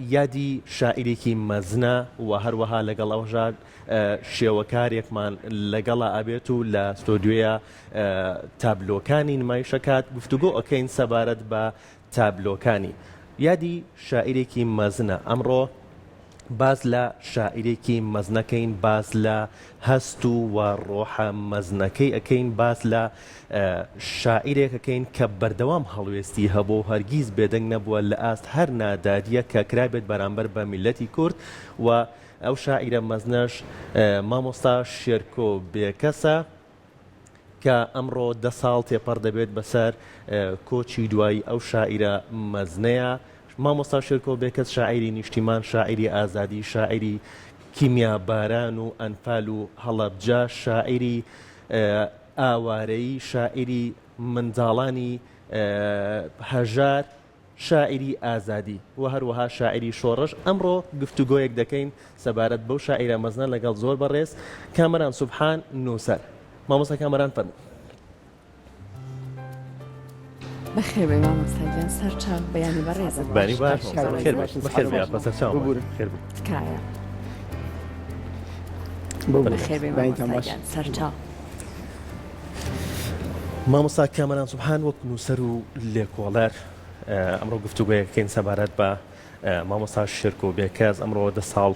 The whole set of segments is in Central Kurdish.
یادی شاعیرێکی مەزنە و هەروەها لەگەڵ ئەوژا شێوەکارێکمان لەگەڵا ئابێت و لە ستۆدیۆیە تابلۆکانی نمایشەکات گفتوگۆ ئەەکەین سەبارەت بە تابلۆکانی یادی شاعیرێکی مەزنە ئەمڕۆ باز لە شاعیرێکی مەزنەکەین باز لە هەست و ڕۆحە مەزنەکەی ئەەکەین باز لە شاعیرێکەکەین کە بەردەوام هەڵوێستی هەبوو هەرگیز بێدەنگ نەبووە لە ئاست هەر نادادیە کە کرابێت بەرامبەر بە میلەتی کورد و ئەو شاعیرە مەزنەش مامۆستا شێرکۆ بێکەسە کە ئەمڕۆ 10 ساڵ تێپەڕ دەبێت بەسەر کۆچی دوایی ئەو شاعیرە مەزنەیە مامۆستا شێرکۆ بێکەس شاعیری نیشتیمان شاعیری ئازادی شاعیری کیمیا باران و ئەنفال و هەڵەبجە شاعیری ئاوارەیی شاعیری منداڵانی هەژار شاعیری ئازادی و هەروەها شاعیری شۆڕش ئەمڕۆ گفتوگۆیەک دەکەین سەبارەت بەو شاعیرە مەزنە لەگەڵ زۆر بەڕێز کامەران سوبحان نووسەر مامۆستا کامەران فەرموو بەخێر بێ مامۆستاگیان سەرچاو بەیانی بەڕێزە بانی باش بەخێر بێ بەسەر چاو خێر بێ تکایە بەخێر بێ مامۆستاگیان سەرچاو مامۆستا کامەران سوبحان وەک نووسەر و لێکۆڵەر ئەمڕۆ گفتوگۆیەکەین سەبارەت بە مامۆستا شێرکۆ بێکەس ئەمڕۆ 10 ساڵ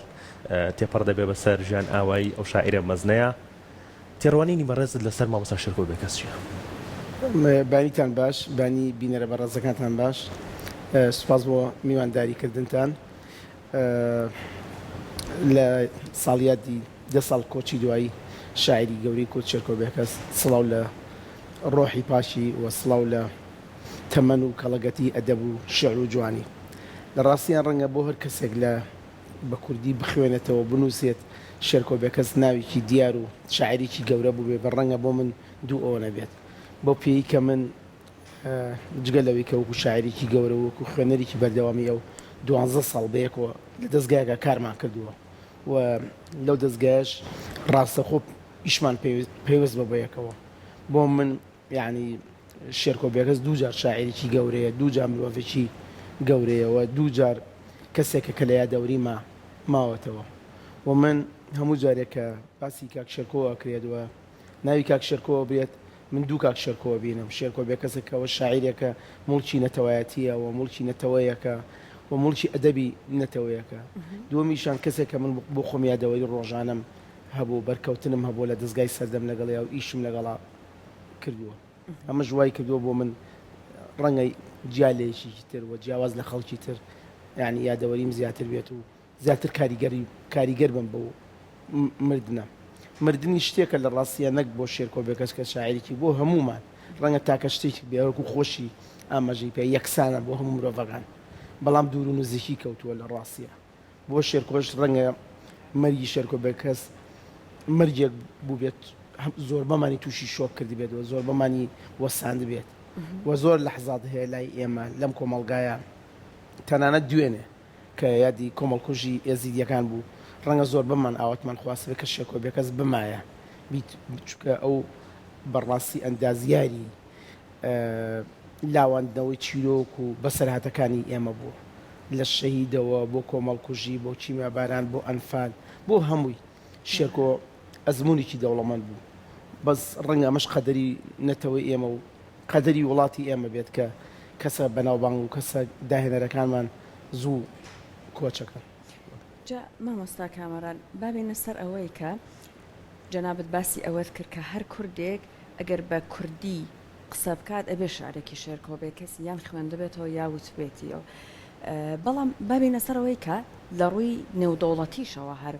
تێپەڕ دەبێ بەسەر ژیان ئاوایی ئەو شاعیرە مەزنەیە تێڕوانینی بەڕێزت لەسەر مامۆستا شێرکۆ بێکەس چییە؟ بانیتان باش بانی بینەرە بەڕێزەکانتان باش سوپاس بۆ میوانداریکردنتان لە ساڵیاتی 10 ساڵ کۆچی دوایی شاعری گەورەی کورد شێرکۆ بێکەس سڵاو لە ڕۆحی پاشی و سڵاو لە تەمەن و کەڵەگەتی ئەدەب و شێعر و جوانی لە ڕاستیان ڕەنگە بۆ هەر کەسێک لە بە کوردی بخوێنێتەوە بنووسێت شێرکۆ بێکەس ناوێکی دیار و شاعریکی گەورە بوو بێ بە ڕەنگە بۆ من دوو ئەوە نەبێت بۆ پێی کە من جگە لەوەی کە وەکو شاعریکی گەورە وەکو خوێنەرێکی بەردەوامی ئەو 12 ساڵ بەیەکەوە لە دەستگایەکە کارمان کردووە و لەو دەستگایش ڕاستەخۆ ئیشمان پێوەست بە بەیەکەوە بۆ من یعنی شێرکۆ بێکەس دووجار شاعریکی گەورەیە دووجار مرۆڤێکی گەورەیەوە دووجار کەسێکە کە لە یادەوری ماوەتەوە و من هەموو جارێکە باسی کاک شێرکۆ ئەکرێتەوە ناوی کاک شێرکۆ بێت من دوو کاک شێرکۆ بینم شێرکۆ بێکەسێکەوە شاعیرێکە موڵکی نەتەوایەتیە و موڵکی نەتەوەیەکە و موڵکی ئەدەبی نەتەوەیەکە دووەمیشان کەسێکە من بۆ خۆم یادەوەی ڕۆژانم هەبوو بەرکەوتنم هەبوو لە دەستگای سەردەم لەگەڵیا و ئیشم لەگەڵا کردووە ئەمە ژوای کردووە بۆ من ڕەنگەی جیالێکی تر و جیاواز لە خەڵکی تر یعنی یادەوەریم زیاتر بێت و زیاتر کاریگەر بم بۆ مردنی شتێکە لە ڕاستیە نەک بۆ شێرکۆ بێکەس کە شاعریکی بۆ هەمومان ڕەنگە تاکە شتێکی بێوەکو خۆشی ئاماژەی پێ یەکسانە بۆ هەموو مرۆڤەکان بەڵام دوور و نزیکی کەوتووە لە ڕاستیە بۆ شێرکۆش ڕەنگە مەرگی شێرکۆ بێکەس مەرجێک بوو بێت زۆر بەمانی تووشی شۆک کردی بێتەوە زۆر بەمانی وەساند بێت و زۆر لەحزات هەیە لای ئێمە لەم کۆمەڵگایە تەنانەت دوێنێ کە یادی کۆمەڵکوژی ئێزیدیەکان بوو ڕەنگە زۆر بەمان ئاواتمان خواست کە شێرکۆ بێکەس بمایە چکە ئەو بەڕاستی ئەندازیاری لاوەندنەوەی چیرۆک و بەسەرهاتەکانی ئێمە بوو لە شەهیدەوە بۆ کۆمەڵکوژی بۆ کیمیا باران بۆ ئەنفال بۆ هەمووی شێرکۆ ئەزمونێکی دەوڵەمەند بوو بەس ڕەنگە ئەمەش قەدەری نەتەوەی ئێمە و قەدەری وڵاتی ئێمە بێت کە کەسە بەناوبانگ و کەسە داهێنەرەکانمان زوو کۆچەکەن جا مامۆستا کامەران بابێنە سەر ئەوەی کە جەنابەت باسی ئەوەت کرد کە هەر کوردێک ئەگەر بە کوردی قسە بکات ئەبێ شارێکی شێرکۆ بێکەس یان خوێندە بێتەوە یا وتبێتیەوە بەڵام بابێنە سەر ئەوەی کە لە ڕووی نێودەوڵەتیشەوە هەر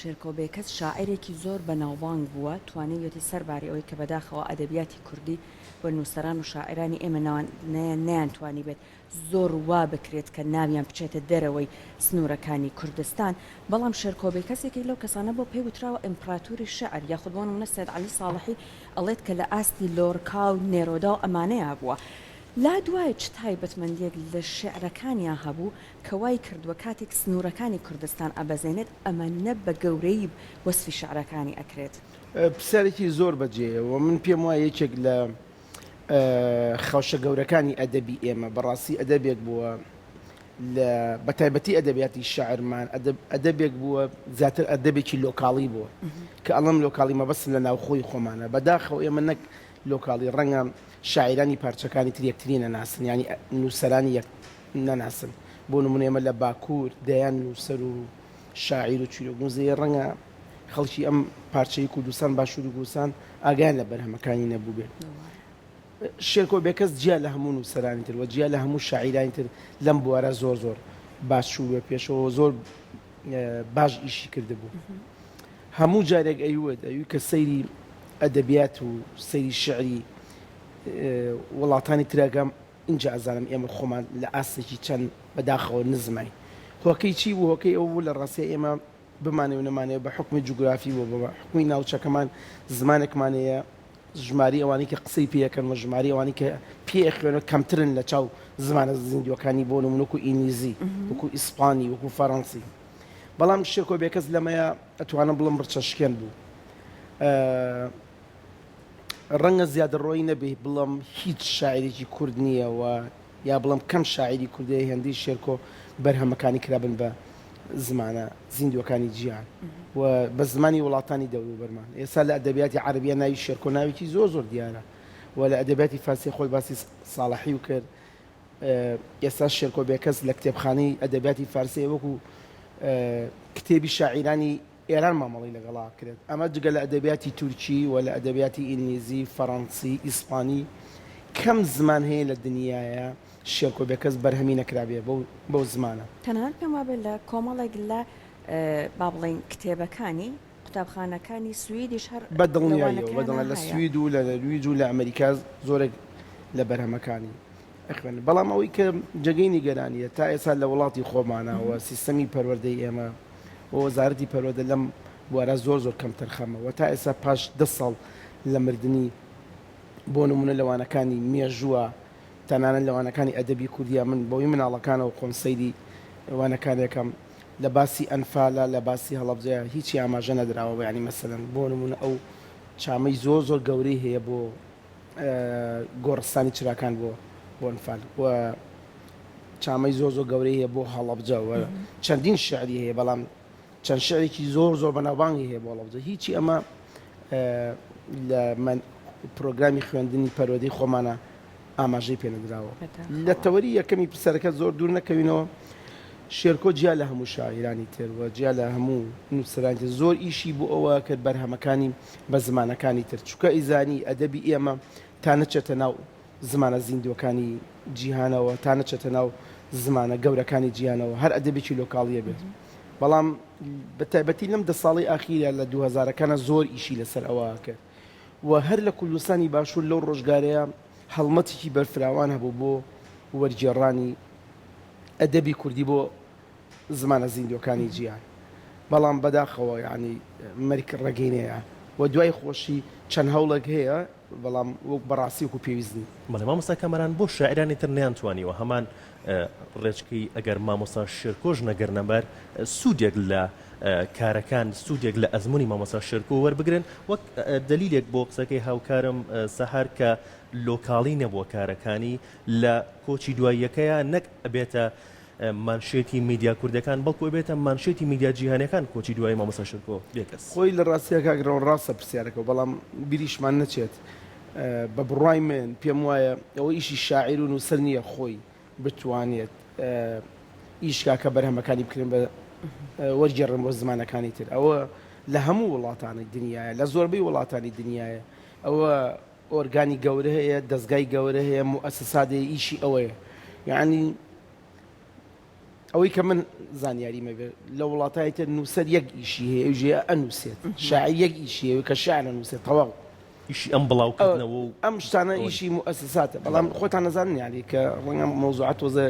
شێرکۆ بێکەس شاعرێکی زۆر بەناوبانگ بووە توانێتی سەرباری ئەوەی کە بەداخەوە ئەدەبیاتی کوردی بۆ نووسەران و شاعرانی ئێمە نەیانتوانی بێت زۆر وا بکرێت کە ناویان بچێتە دەرەوەی سنوورەکانی کوردستان بەڵام شێرکۆ بێکەسێکی لەو کەسانە بۆ پێی وتراوە ئیمپراتوری شەعر یاخود بۆ نمونە سەید عەلی ساڵحی ئەڵێت کە لە ئاستی لۆرکا و نێرۆدا و ئەمانەیە بووە لا دوای چ تایبەتمەندێک لە شێعرەکانیان هەبوو کە وای کردووە کاتێک سنوورەکانی کوردستان ئەبەزێنێت ئەمە نە بە گەورەی وەسفی شێعرەکانی ئەکرێت پرسیارێکی زۆر بەجێیەوە من پێم وایە یەکێک لە خەوشە گەورەکانی ئەدەبی ئێمە بەڕاستی ئەدەبێک بووە بەتایبەتی ئەدەبیاتی شاعرمان ئەدەبێک بووە زیاتر ئەدەبێکی لۆکاڵی بووە کە ئەڵم لۆکاڵی مەبەستم لە ناوخۆی خۆمانە بەداخەوە ئێمە نەک لۆکاڵی ڕەنگە شاعرانی پارچەکانی تر یەکتری نەناسن ینی نووسەرانی یەک نەناسن بۆ نمونە ئێمە لە باکوور دەیان نووسەر و شاعیر و چیرۆگوزەیە ڕەنگە خەڵکی ئەم پارچەی کوردستان باشوور و گوسان ئاگیان لە بەرهەمەکانی نەبوو بێت شێرکۆ بێکەس جیا لە هەموو نووسەرانی تر وە جیا لە هەموو شاعیرانی تر لەم بوارە زۆر باشوو بە پێشەوە زۆر باش ئیشی کردبوو هەموو جارێک ئەوی کە سەیری ئەدەبیات و سەیری شعری وڵاتانی تراگەم اینجا ئەزانم ئێمە خۆمان لە ئاستێکی چەند بەداخەوە نزمای هۆکەی چی بوو هۆکەی ئەو بوو لە ڕاستی ئێمە بمانێ و نەمانێ بە حکمی جوگرافی و بە حکمی ناوچەکەمان زمانێکمانەیە ژماری ئەوانی کە قسەی پێەکەن و ژماری ئەوانی کە پێ خوێنە کەمترن لە چاو زمانە زیندوەکانی بۆ نمونوکو ئینگلیزی وەکو ئیسپانی وەکو فەڕەنسی بەڵام شێرکۆ بێکەس لەمەیە ئەتوانم بڵم ڕچەشکێن بوو ڕەنگە زیادە ڕۆی نەبێ بڵم هیچ شاعرێکی کورد نییەوە یا بڵم کەم شاعری کوردی هێندی شێرکۆ بەرهەمەکانی کرابن بە زمانە زیندوەکانی جیان و بە زمانی وڵاتانی دەور و بەرمان ئێستا لە ئەدەبیاتی عەربیە ناوی شێرکۆ ناوێکی زۆر دیارە و لە ئەدەبیاتی فارسی خۆی باسی ساڵحی و کرد ئێستا شێرکۆ بێکەس لە کتێبخانەی ئەدەبیاتی فارسی وەکو کتێبی شاعیرانی ئێران مامەڵی لەگەڵا کرێت ئەمە جگە لە ئەدەبیاتی تورکی و لە ئەدەبیاتی ئینگلیزی فەڕەنسی ئیسپانی کەم زمان هەیە لە دنیاە شێرکۆ بێکەس بەرهەمی نەکرابێ بەو زمانە تەنانەت پێم وابێت لە کۆمەڵێک لە با بڵێن کتێبەکانی قوتابخانەکانی سویدیش هەر بە دڵنیاییەوە بەدڵە لە سوید و لە نرویج و لە ئەمریکا زۆرێک لە بەرهەمەکانی ئەخوێن بەڵام ئەوەی کە جگەی نیگەرانیە تا ئێستا لە وڵاتی خۆمانەوە سیستەمی پەروەردەی ئێمە و وەزارەتی پەروەردە لەم بوارە زۆر کەم تەرخەمەوە تا ئێستا پاش 10 ساڵ لە مردنی بۆ نمونە لەوانەکانی مێژووە تەنانەت لەوانەکانی ئەدەبی کوردیا من بۆی مناڵەکانەوە خۆنسەیری ئەوانەکانێکم لە باسی ئەنفالە لە باسی هەڵەبجەیە هیچی ئاماژە نەدراوە ینی مەسەلەن بۆ نمونە ئەو چامەی زۆر گەورەی هەیە بۆ گۆڕستانی چراکان بۆ ئەنفال و چامەی زۆر گەورەی هەیە بۆ هەڵەبجەوە چەندین شعری هەیە بەڵام چەند شعرێکی زۆر بەناوبانگی هەیە بۆ هەڵەبجە هیچی ئەمە لە من پرۆگرامی خوێندنی پەروەردەی خۆمانە ئاماژەی پێنەدراوە لە تەوەری یەکەمی پرسەرەکە زۆر دوور نەکەوینەوە شێرکۆ جیا لە هەموو شاعیرانی تر و جیا لە هەموو نووسەرانی تر زۆر ئیشی بۆ ئەوە کرد بەرهەمەکانی بە زمانەکانی تر چووکە ئیزانی ئەدەبی ئێمە تا نەچێتە ناو زمانە زیندوەکانی جیهانەوە تا نەچێتە ناو زمانە گەورەکانی جیهانەوە هەر ئەدەبێکی لۆکاڵیە بێت بەڵام بە تایبەتی لەم 10 ساڵی ئاخیرە لە 2000ەکانە زۆر ئیشی لەسەر ئەوە کرد و هەر لە کوردستانی باشوور لەو ڕۆژگارەیە هەڵمەتێکی بەرفراوان هەبوو بۆ وەرگێڕانی ئەدەبی کوردی بۆ زمانە زیندوەکانی جیان بەڵام بەداخەوە یعنی مەرگ ڕێگەینەیە و دوای خۆشی چەند هەوڵێک هەیە بەڵام وەک بەڕاستی وەکو پێویستنی بەڵێ مامۆستا کەمەران بۆ شاعرانی تر نەیانتوانیوە هەمان ڕێچکەی ئەگەر مامۆستا شێرکۆش نەگەرنەبەر سوودێک لە کارەکان سوودێک لە ئەزمموی مامۆستا شێرکۆ وەربگرن وەک دلیلێک بۆ قسەکەی هاوکارم سەهار کە لۆکاڵی نەبووە کارەکانی لە کۆچی دواییەکەیە نەک ئەبێتە مانشێتی میدیا کوردەکان بەڵکو بێتە مانشێتی میدیا جیهانەکان کۆچی دوای مامۆستا شێرکۆ بێکەس خۆی لە ڕاستیە کاگرەوە ڕاستە پرسیارەکە بەڵام بیریشمان نەچێت بە بڕای من پێم وایە ئەوە ئیشی شاعیر و نووسەر نییە خۆی بتوانێت ئیشکا کە بەرهەمەکانی بکرێن بە وەرگێڕن بۆ زمانەکانی تر ئەوە لە هەموو وڵاتانی دنیاە لە زۆربەی وڵاتانی دنیاە ئەوە ئۆرگانی گەورە هەیە دەستگای گەورە هەیە موسسادی ئیشی ئەوەیە یعنی ئەوەی کە من زانیاری مەبێت لە وڵاتایی تر نووسەر یەک ئیشی هەیە ئەوژێ ئەنووسێت شاعیر یەک ئیشی هەیە کە شاعر نووسێت تەواو ئیشی ئەم بڵاوکردنەوە و ئەم شتانە ئیشی موسساتە بەڵام خۆتان نەزانن یعنی کە ڕەنگە مەوزوعات وەزە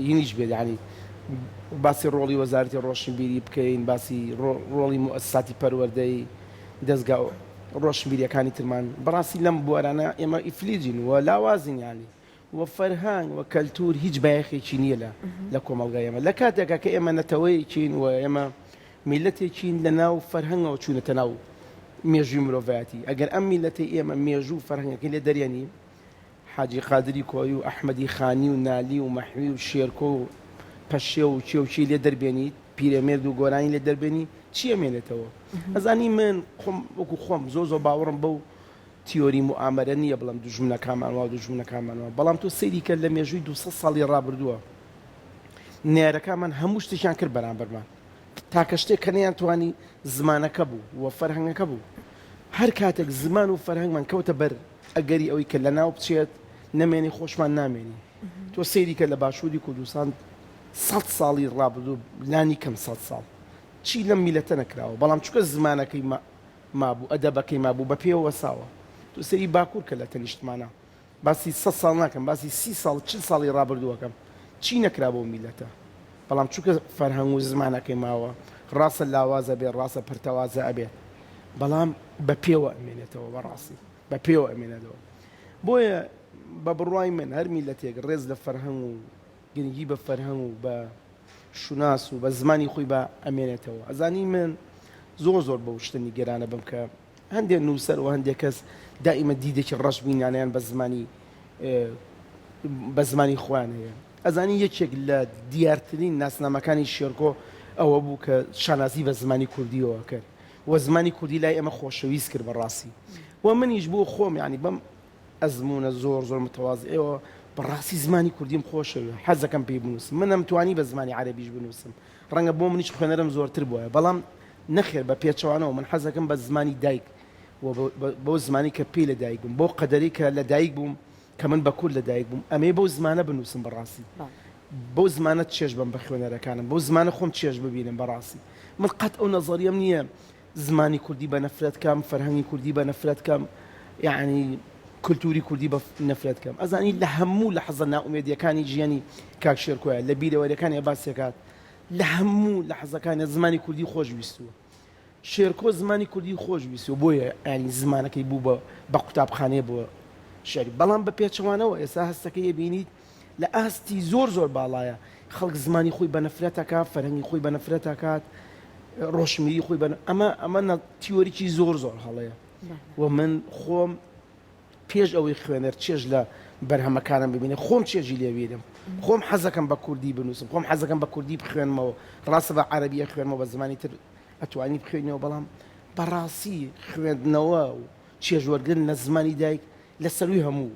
هینیش بێت یعنی باسی ڕۆڵی وەزارەتی ڕۆشنبیری بکەین باسی ڕۆڵی موسساتی پەروەردەی دەستگا ڕۆشنبیریەکانی ترمان بەڕاستی لەم بوارانە ئێمە ئیفلیجین و لاوازین ینی و فەرهانگ و کەلتور هیچ بایەخێکی نییە لە کۆمەڵگای ئێمە لە کاتێکە کە ئێمە نەتەوەیەکین و ئێمە میلەتێکین لە ناو فەرهەنگەوە چوونەتە ناو مێژووی مرۆڤایەتی ئەگەر ئەم میلەتی ئێمە مێژوو فەرهەنگەکەی لێ دەرێنی حاجی قادری کۆی و ئەحمەدی خانی و نالی و مەحوی و شێرکۆ و پەشێ و چێوچی لێ دەربێنیت پیرەمێرد و گۆرانی لێ دەربێنی چی ئەمێنێتەوە ئەزانی من خۆم وەکو خۆم زۆ باوەڕم بەو تیۆری موامەرە نییە بڵم دوژمنەکانمانەوە دوژمنەکانمانەوە بەڵام تۆ سەیری کرد لە مێژووی 200 ساڵی ڕابردووە نێرەکانمان هەموو شتێکیان کرد بەرامبەرمان تاکە شتێک کە نەیانتوانی زمانەکە بوو و فەرهەنگەکە بوو هەر کاتێک زمان و فەرهەنگمان کەوتە بەر ئەگەری ئەوەی کە لە ناو بچێت نەمێنی خۆشمان نامێنی تۆ سەیری کە لە باشووری کوردستان 100 ساڵی ڕابردوو لانی کەم 100 ساڵ چی لەم میلەتە نەکراوە بەڵام چکە زمانەکەی مابوو ئەدەبەکەی مابوو بە پێوە ساوە تو سەری باکوور کە لە تەنیشتمانە باسی 100 ساڵ ناکەم باسی 30 ساڵ 40 ساڵی ڕابردووەکەم چی نەکرا بۆ میلەتە بەڵام چونکە فەرهەنگ و زمانەکەی ماوە ڕاستە لاوازە بێت ڕاستە پرتەوازە ئەبێت بەڵام بە پێوە ئەمێنێتەوە بەڕاستی بە پێوە ئەمێنێتەوە بۆیە بە بڕوای من هەر میلەتێک ڕێز لە فەرهەنگ و گرنگی بە فەرهەنگ و بە شوناس و بە زمانی خۆی بە ئەمێنێتەوە ئەزانی من زۆر بە شتنی گەرانە بم کە هەندێک نووسەر و هەندێک کەس دائیمە دیدێکی ڕەش بینیانیان بە زمانی خۆیان هەیە ئەزانی یەکێک لە دیارترین ناسنامەکانی شێرکۆ ئەوە بوو کە شانازی بە زمانی کوردیەوە کرد و زمانی کوردی لای ئەمە خۆشەویست کرد بەڕاستی و منیش بۆ خۆم ینی بەم ئەزمونە زۆر متەواضعەوە بەڕاستی زمانی کوردیم خۆشەوە حەزەکەم پێی بنووسم منم توانی بە زمانی عەرەبیش بنووسم ڕەنگە بۆ منیش خوێنەرم زۆرتر بووە بەڵام نەخێر بە پێچەوانەوە من حەزەکەم بە زمانی دایک بۆ زمانی کە پێی لە دایک بووم بۆ قەدەری کە لە دایک بووم کە من بە کورد لە دایک بووم ئەمێ بۆ زمانە بنووسم بەڕاستی بۆ زمانە چێژ بم بە خوێنەرەکانم بۆ زمانە خۆم چێژ ببینم بەڕاستی من قەت ئەو نەزەریەم نییە زمانی کوردی بە نەفرەت کەم فەرهەنگی کوردی بە نەفرەت کەم یعنی کولتوری کوردی بە نەفرەت کەم ئەزانی لە هەموو لە حەزە ناومێدیەکانی ژیانی کاک شێرکۆیە لە بیرەوەریەکانی باسیەکات لە هەموو لە حەزەکانی زمانی کوردی خۆشویستووە شێرکۆ زمانی کوردی خۆشویستوە بۆیە ینی زمانەکەی بوو بە قوتابخانەیە بووە شەری بەڵام بە پێچەوانەوە ئێستا هەستەکەی بینیت لە ئاستی زۆر باڵایە خەڵک زمانی خۆی بە نەفرەتەکە فەرهەنگی خۆی بە نەفرەتەکات ڕۆشنبیری خۆی بە ئەمە تیۆریکی زۆر هەڵەیە و من خۆم پێش ئەوەی خوێنەر چێژ لە بەرهەمەکانم ببینێ خۆم چێژی لێوێنم خۆم حەزەکەم بە کوردی بنووسم خۆم حەزەکەم بە کوردی بخوێنمەوە ڕاستە بە عەرەبیە خوێنمەوە بە زمانی تر ئەتوانی بخوێنەوە بەڵام بەڕاستی خوێندنەوە و چێژوەرگن لە زمانی دایک لە سەروی هەموو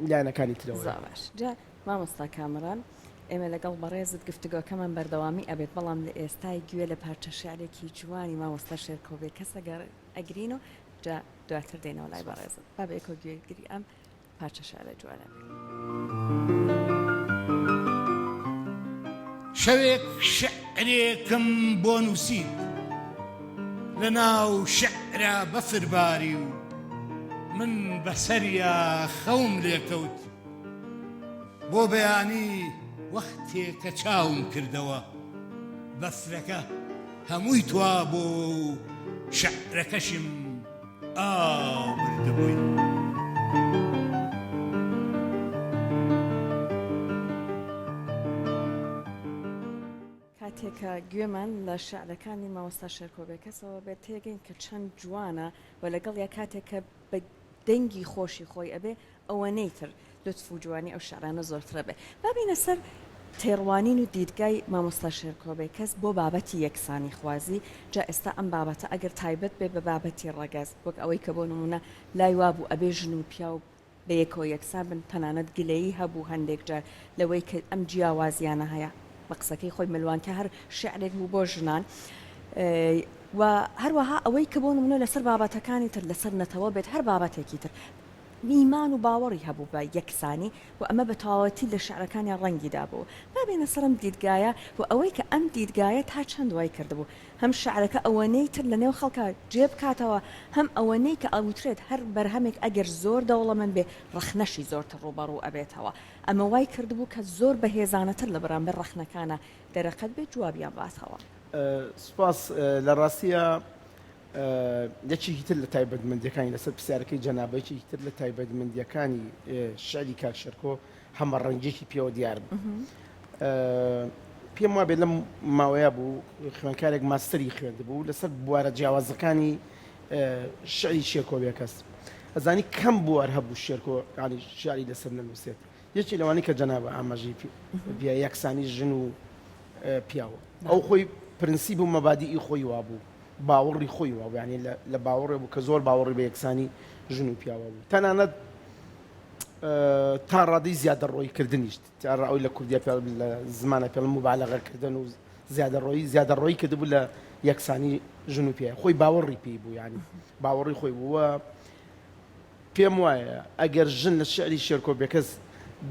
لایەنەکانی ترەوە باش جا مامۆستا کامەران ئێمە لەگەڵ بەڕێزت گفتوگۆکەمان بەردەوامی ئەبێت بەڵام لە ئێستای گوێ لە پارچە شعرێکی جوانی مامۆستا شێرکۆبێ کەسە ئەگرینەوە جا دواتر دێنەوە لای بەڕێزت با بە ئێکۆ گوێگیری ئەم پارچە شعرە جوانە شەوێک شعرێکم بۆ نووسید لە ناو شعرە بەفرباری و من بەسەریا خەوم لێکەوت بۆ بەیانی وەختێک کە چاوم کردەوە بەفرەکە هەمووی توا بۆ شعرەکەشم ئاوردبووی کاتێکە گوێمان لە شعرەکانی مامۆستا شێرکۆبێ کەسەوە بێت تێگەین کە چەند جوانە و لەگەڵ یا کاتێکە بە دەنگی خۆشی خۆی ئەبێ ئەوەنەی تر لطف و جوانی ئەو شعرانە زۆرترە بێ بابینە سەر تێڕوانین و دیدگای مامۆستا شێرکۆبێ کەس بۆ بابەتی یەکسانی خوازی جا ئێستا ئەم بابەتە ئەگەر تایبەت بێ بە بابەتی ڕەگەز وەک ئەوەی کە بۆ نمونە لای وابوو ئەبێ ژن و پیا و بە یەکەوە یەکسان بن تەنانەت گلەیی هەبوو هەندێک جار لەوەی کە ئەم جیاوازیانە هەیە بە قسەکەی خۆی ملوان کە هەر شعرێک بوو بۆ ژنان و هەروەها ئەوەی کە بۆ نمونە لەسەر بابەتەکانی تر لەسەر نەتەوە بێت هەر بابەتێکی تر میمان و باوەڕی هەبوو بە یەکسانی و ئەمە بە تەواوەتی لە شعرەکانیان ڕەنگیدا بوو بابێنە سەرم دیدگایە و ئەوەی کە ئەم دیدگایە تا چەند وای کردبوو هەم شعرەکە ئەوەنەی تر لە نێو خەڵکە جێب کاتەوە هەم ئەوەنەی کە ئەوترێت هەر بەرهەمێک ئەگەر زۆر دەوڵەمەند بێ ڕەخنەشی زۆرتر ڕوبەڕوو ئەبێتەوە ئەمە وای کردبوو کە زۆر بەهێزانەتر لە بەرامبەر ڕەخنەکانە دەرەقەت بێت جوابیان باسەوە سوپاس لە ڕاستیە یەکێکی تر لە تایبەتمەندیەکانی لەسەر پرسیارەکەی جەنابەیەکی تر لە تایبەتمەندیەکانی شعری کاک شێرکۆ هەمە ڕەنگێکی پێوە دیار بوو پێم وابێت لەم ماوەیە بوو خوێندکارێک ماستەری خوێندبوو لەسەر بوارە جیاوازەکانی شعری شێرکۆ بێ کەس ئەزانی کەم بوار هەبوو شێرکۆ ینی شعری لەسەر نەنووسێت یەکی لەوانی کە جەنابە ئاماژەی بیا یەکسانی ژن و پیاوە ئەو خۆی پرنسیب و مەبادیئی خۆی وابوو باوەڕی خۆی وابوو یعنی لە باوەڕێ بوو کە زۆر باوەڕی بە یەکسانی ژن و پیاوە بوو تەنانەت تا ڕادەی زیادەڕۆیکردنیش ئەوی لە کوردیا لە زمانە پێڵم مبالەغەکردن و زیادەڕۆیی کردبوو لە یەکسانی ژن و پیاوە خۆی باوەڕی پێی بوو یعنی باوەڕی خۆی بووە پێم وایە ئەگەر ژن لە شعری شێرکۆبیەکەس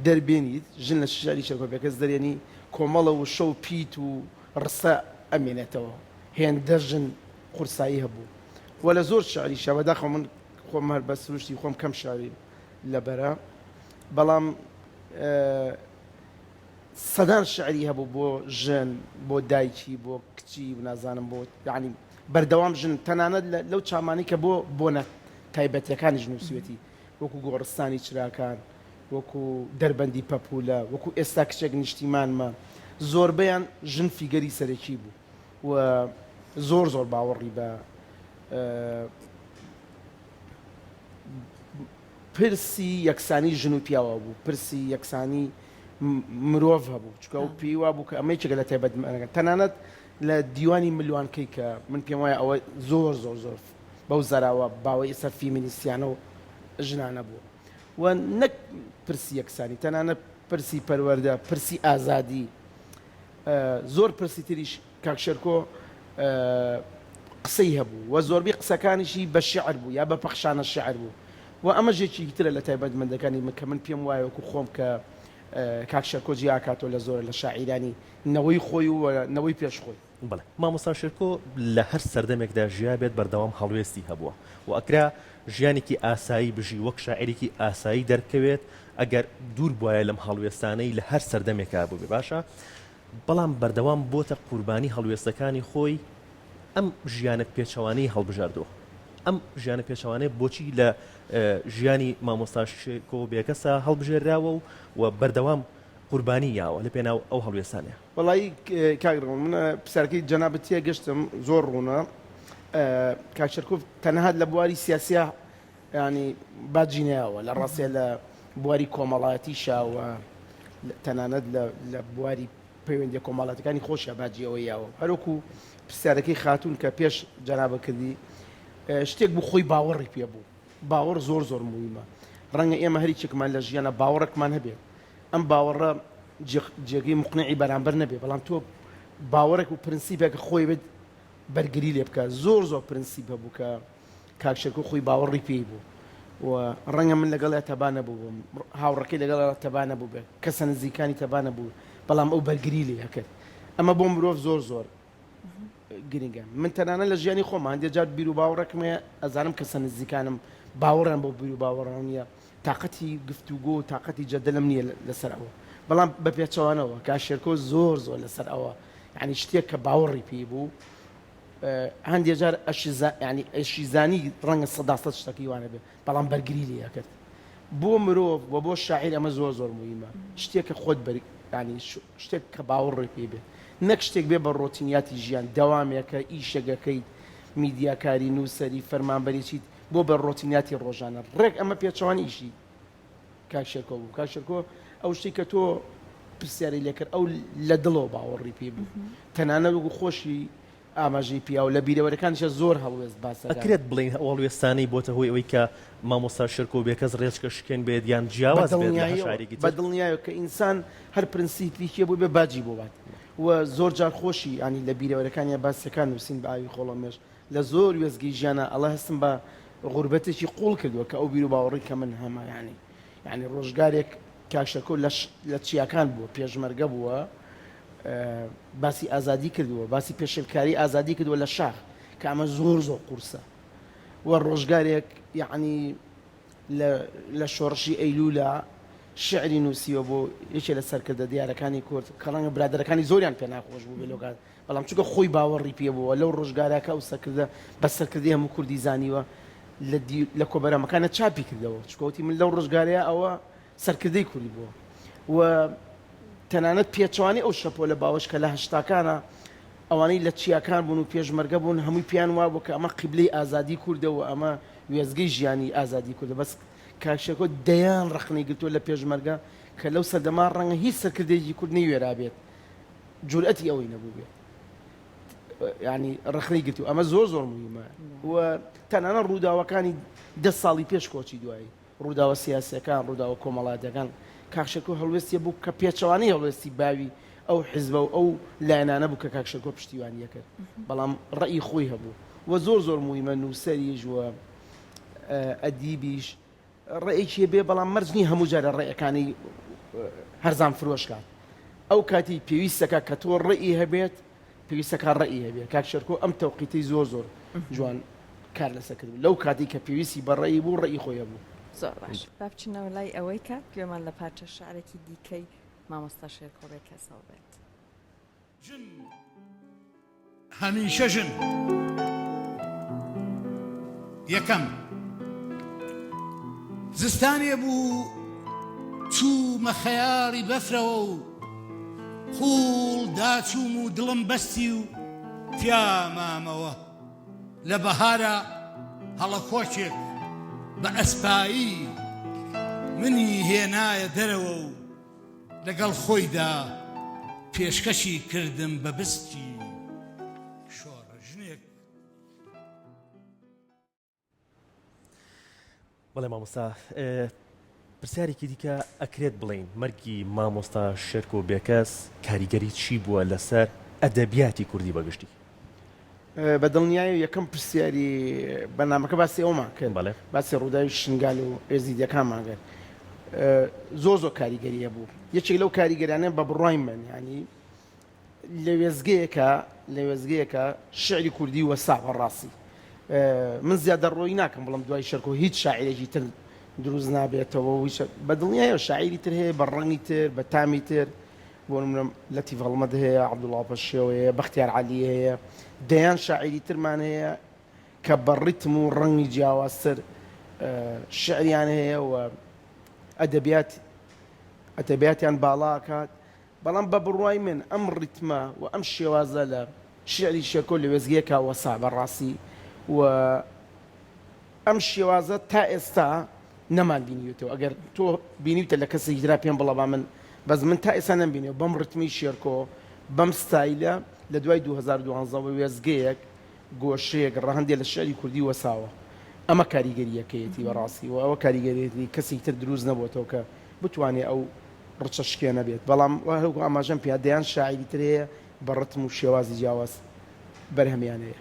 دەربێنیت ژن لە شعری شێرکۆبیەکەس دەرێنی کۆمەڵە و شەو پیت و ڕسە ئەمێنێتەوە هێندە ژن قورسایی هەبوو وە لە زۆر شعری شەوەداخە من خۆم هەر بە سروشتی خۆم کەم شاری لەبەرە بەڵام سەدان شعری هەبوو بۆ ژن بۆ دایکی بۆ کچی و نازانم بۆ یعنی بەردەوام ژن تەنانەت لەو چامانی کە بۆ تایبەتیەکانی ژنووسوێتی وەکو گۆڕستانی چراکان وەکو دەربەندی پەپولە وەکو ئێستا کچێک نیشتیمانمە زۆربەیان ژن فیگەری سەرەکی بوو و زۆر باوەڕی بە پرسی یەکسانی ژن و پیاوە بوو پرسی یەکسانی مرۆڤ هەبوو چکە و پێیوا بوو کە ئەمەی چێکە لە تایبەتمانەکە تەنانەت لە دیوانی ملیوانکەی کە من پێم وایە ئەوە زۆر بەو زەراوە باوەی ئێستا فیمینیستیانە و ژنانە بوو و نەک پرسی یەکسانی تەنانە پرسی پەروەردە پرسی ئازادی زۆر پرسی تریش کاکشێرکۆ قسەی هەبوو و زۆربەی قسەکانیشی بە شعر بوو یا بە پەخشانە شعر بوو و ئەمە ژێکی ترە لە تایبەتمەندەکانی کە من پێم وایە وەکو خۆم کە کاکشێرکۆ جیاکاتۆ لە زۆر لە شاعیرانی نەوەی خۆی و نەوەی پێش خۆی بڵێ مامۆستا شێرکۆ لە هەر سەردەمێکدا ژیا بێت بەردەوام هەڵوێستی هەبووە و ئەکرا ژیانێکی ئاسایی بژی وەک شاعیرێکی ئاسایی دەرکەوێت ئەگەر دوور بواە لەم هەڵوێستانەی لە هەر سەردەمێکا بوو بێ باشە بەڵام بەردەوام بۆتە قوربانی هەڵوێستەکانی خۆی ئەم ژیانە پێچەوانەی هەڵبژاردەوە ئەم ژیانە پێچەوانەی بۆچی لە ژیانی مامۆستا شێرکۆ بێکەسە هەڵبژێراوە و بەردەوام قوربانی یاوە لە پێناو ئەو هەڵوێستانەیە وڵی کاگڕۆن منە پرسیارکەی جەنابەتیە گەشتم زۆر ڕوونە کاکشێرکۆ تەنەها لە بواری سیاسیە ینی باجینەوە لە ڕاستێ لە بواری کۆمەڵایەتی شاوە تەنانەت لە بواری پەیوەندی کۆمەڵاتەکانی خۆشە باجیەوە یاوە هەروکو پرسیارەکەی خاتون کە پێش جەنابە کردی شتێک بوو خۆی باوەڕی پێ بوو باوەڕ زۆر موهیمە ڕەنگە ئێمە هەریچێکمان لە ژیانە باوەڕێکمان هەبێت ئەم باوەڕە جێگەی مقنعی بەرامبەر نەبێ بەڵام تۆ باوەڕێک و پرنسیپێکە خۆی بێت بەرگری لێ بکە زۆر پرنسیپ هەبوو کە کاکشێرکۆ خۆی باوەڕی پێی بوو و ڕەنگە من لەگەڵ تەبانە بوو هاوڕەکەی لەگەڵ تەبانە بوو بێ کەسە نزیکانی تەبانە بوو بەڵام ئەو بەرگری لێ هەکرد ئەمە بۆ مرۆڤ زۆر گرنگە من تەنانە لە ژیانی خۆمان هەندێک جار بیر و باوەڕێکمێ ئەزانم کەسە نزیکانم باوەڕیان بۆ بیر و باوەڕیان نییە تااقەتی گفتوگۆ و تااقەتی جەدەلم نییە لەسەر ئەوە بەڵام بە پێچەوانەوە کاکشێرکۆ زۆر لەسەر ئەوە یعنی شتێک کە باوەڕی پێی بوو هەندێک جار ئەشیزانی ڕەنگە سەداسەد شتەکەی وانە بێت بەڵام بەرگری لێ کرد بۆ مرۆڤ و بۆ شاعیر ئەمە زۆر موهیمە شتێکە خۆت ینی شتێک کە باوەڕی پێی بێت نەک شتێک بێ بە ڕۆتینیاتی ژیان دەوامێکە ئیشەگەکەی میدیاکاری نووسەری فەرمانبەری چیت بۆ بە ڕۆتینیاتی ڕۆژانە ڕێک ئەمە پێچەوانی ئیشی کاکشێرکۆ بوو کاکشێرکۆ ئەو شتێک کە تۆ پرسیاری لێ کرد ئەو لە دڵەوە باوەڕی پێ بوو تەنانە وەکو خۆشی ئاماژەی پیا و لە بیرەوەرەکانیشە زۆر هەڵوێست باسە ئەکرێت بڵین هەڵوێستانەی بۆتە هۆی ئەوەی کە مامۆستا شێرکۆ بێکەس ڕێچکە شکێن بێت یان جیاواز بێت بە دڵنیایە کە ئینسان هەر پرنسیپی بوو بێ باجی بۆ بات و زۆر جار خۆشی ینی لە بیرەوەرەکانی باسەکان نووسین بە ئاوی خۆڵەمێش لە زۆر وێزگی ژیانە ئەڵە هەستم بە غوربەتێکی قوڵ کردووە کە ئەو بیر و باوەڕی کە من هەمە ینی ڕۆژگارێک کاکشێرکۆ لە چیاکان بووە پێشمەرگە بووە باسی ئازادی کردووە باسی پێشلکاری ئازادی کردووە لە شاخ کە ئەمە زۆر قورسە و ڕۆژگارێک یعنی لە شۆڕشی ئەیلولا شعری نووسیوە بۆ یەکێ لە سەرکردە دیارەکانی کورد کە ڕەنگە برادەرەکانی زۆریان پێ ناخۆش بوو بێلۆگات بەڵام چونکە خۆی باوەڕی پێ بووە لەو ڕۆژگارەکە و سەرکردە بە سەرکردی هەموو کوردی زانیوە لە کۆبەرەمەکانە چاپی کردەوە چکەوتی من لەو ڕۆژگارەیە ئەوە سەرکردەی کوردی بووە و تەنانەت پێچوانی ئەو شەپۆ لە باوەش کە لە هەشتاکانە ئەوانەی لە چیاکان بوون و پێشمەرگە بوون هەمووی پیان وا بوو کە ئەمە قیبلەی ئازادی کوردەوە ئەمە وێزگەی ژیانی ئازادی کوردە بەس کاکشێرکۆ دەیان ڕخنەی گرتووە لە پێشمەرگە کە لەو سەردەما ڕەنگە هیچ سەرکردێکی کورد نەیوێرا بێت جورئەتی ئەوەی نەبوو بێت ینی ڕخنەی گرتی و ئەمە زۆر مهمە و تەنانە ڕووداوەکانی 10 ساڵی پێش کۆچی دوایی ڕووداوە سیاسیەکان ڕووداوە کۆمەڵاتەکان کاکشەکۆ هەڵوێستی بوو کە پێچەوانەی هەڵوێستی باوی ئەو حیزبە و ئەو لایەنانە بوو کە کاکشەکۆ پشتیوانیە کرد بەڵام ڕەئی خۆی هەبوو و زۆر مهمە نووسەریش و ئەدیبیش ڕێیەکی بێ بەڵام مەرجنی هەموو جارە ڕێیەکانی هەرزان فرۆشکات ئەو کاتی پێویستەکە کە تۆ ڕێی هەبێت پێویستەکە ڕێی هەبێت کاک شێرکۆ ئەم تەوقیتەی زۆر جوان کار لەسەر کرد لەو کاتی کە پێویستی بە ڕێی بوو ڕێی خۆیە بوو زۆر باش با بچینەوە لای ئەوەی کە گوێمان لە پارچە شعرێکی دیکەی مامۆستا شێرکۆ بێت کەسەڵ بێت ژن هەمیشە ژن یەکەم زستانێ بوو چوومە خەیاڕی بەفرەوە و خوڵ داچووم و دڵم بەستی و تیا مامەوە لە بەهارە هەڵە کۆچێک بە ئەسپایی منی هێنایە دەرەوە و لەگەڵ خۆیدا پێشکەشی کردم بە بستی شۆڕە ژنێک بەڵێ مامۆستا پرسیارێکی دیکە ئەکرێت بڵین مەرگی مامۆستا شێرکۆ بێکەس کاریگەری چی بووە لەسەر ئەدەبیاتی کوردی بەگشتی بە دڵنیایی یەکەم پرسیاری بەنامەکە باسی ئەومان کرد بەڵێ باسی ڕووداوی شنگال و ئێزیدەکانمان کرد زۆر کاریگەریە بوو یەکێک لەو کاریگەریانە بە بڕای من ینی لە وێزگەیەکە شعری کوردی وەسا بەڕاستی من زیادە ڕۆی ناکەم بەڵام دوای شەرکۆ هیچ شاعیرێکی تر دروست نابێتەوە بە دڵنیایە شاعیری تر هەیە بە ڕەنگی تر بە تامی تر بۆ نمونە لەتیف هەڵمەد هەیە عەبدوڵڵا پەشێوەیە بەختیار عەلی هەیە دەیان شاعیری ترمان هەیە کە بە ڕیتم و ڕەنگی جیاوازتر شعریان هەیە و ئەدەبیاتیان باڵاکات بەڵام بە بڕوای من ئەم ڕیتمە و ئەم شێوازە لە شعری شێرکۆ لە وێزگەیەکە وەسا بەڕاستی و ئەم شێوازە تا ئێستا نەمان بینیوتەوە ئەگەر تۆ بینیوتە لە کەسێکی درا پێم بڵە من بەس من تا ئێستا نەمبینیەوە بەم ڕتمی شێرکۆ بەم ستایلە لە دوای 2012 وێزگەیەک گۆشەیەک ڕەهەندێک لە شعری کوردی وەساوە ئەمە کاریگەریەکەیەتی بەڕاستی و ئەوە کاریگەریەتی کەسی تر دروست نەبووەوە کە بتوانێت ئەو ڕچە شکێنە بێت بەڵام هەرکو ئاماژەم پیادەیان شاعری تر هەیە بە ڕتم و شێوازی جیاواز بەرهەمیان هەیە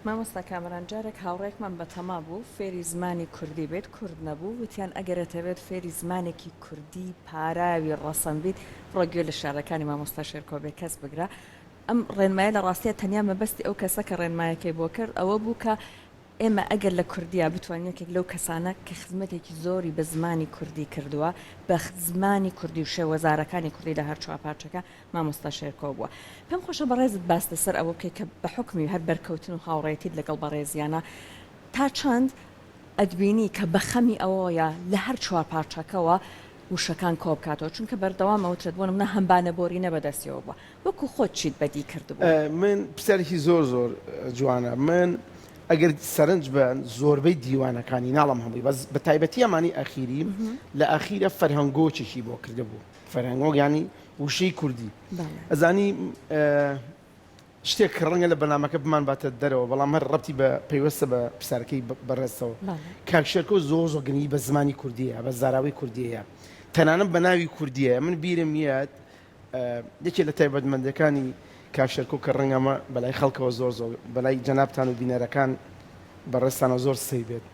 مامۆستا کامەران جارێک هاوڕێکمان بەتەما بوو فێری زمانی کوردی بێت کورد نەبوو وتیان ئەگەرەتەوێت فێری زمانێکی کوردی پاراوی ڕەسەن بیت ڕۆگوێ لە شارەکانی مامۆستا شێرکۆ بێ کەس بگرا ئەم ڕێنمایە لە ڕاستیە تەنیا مەبەستی ئەو کەسە کە ڕێنمایەکەی بۆ کرد ئەوە بوو کە ئێمە ئەگەر لە کوردیا بتوانین یەکێک لەو کەسانە کە خزمەتێکی زۆری بە زمانی کوردی کردووە بە زمانی کوردی و شێوەزارەکانی کوردی لە هەر چوارپارچەکە مامۆستا شێرکۆ بووە پێم خۆشە بەڕێزت باس لەسەر ئەوە بکەیت کە بە حکمی هەر بەرکەوتن و هاوڕێتیت لەگەڵ بەڕێزیانە تا چەند ئەدبینی کە بە خەمی ئەوەیە لە هەر چوارپارچەکەەوە وشەکان کۆبکاتەوە چونکە بەردەوامەوترێت بۆ نمونە هەمبانە بۆرینە بەدەستیەوە بووە وەکو خۆت چیت بەدی کردبوو من پرسیارێکی زۆر جوانە من ئەگەر سەرنج بە زۆربەی دیوانەکانی ناڵم هەمووی بەس بە تایبەتی ئەمانی ئەخیری لە ئەخیرە فەرهەنگۆچێکی بۆ کردبوو فەرهەنگۆ ینی وشەی کوردی ئەزانی شتێک ڕەنگە لە بەنامەکە بمان باتە دەرەوە بەڵام هەر ڕەبتی بە پەیوەستە بە پرسیارەکەی بەڕێستەوە کاک شێرکۆ زۆر گرنگی بە زمانی کوردیە بە زاراوی کوردیەیە تەنانەت بە ناوی کوردیە من بیرم میاد یەکێک لە تایبەتمەندەکانی کاک شێرکۆ کە ڕەنگەمە بەلای خەڵکەوە زۆر بەلای جەنابتان و بینەرەکان بەڕێستانە زۆر سەی بێت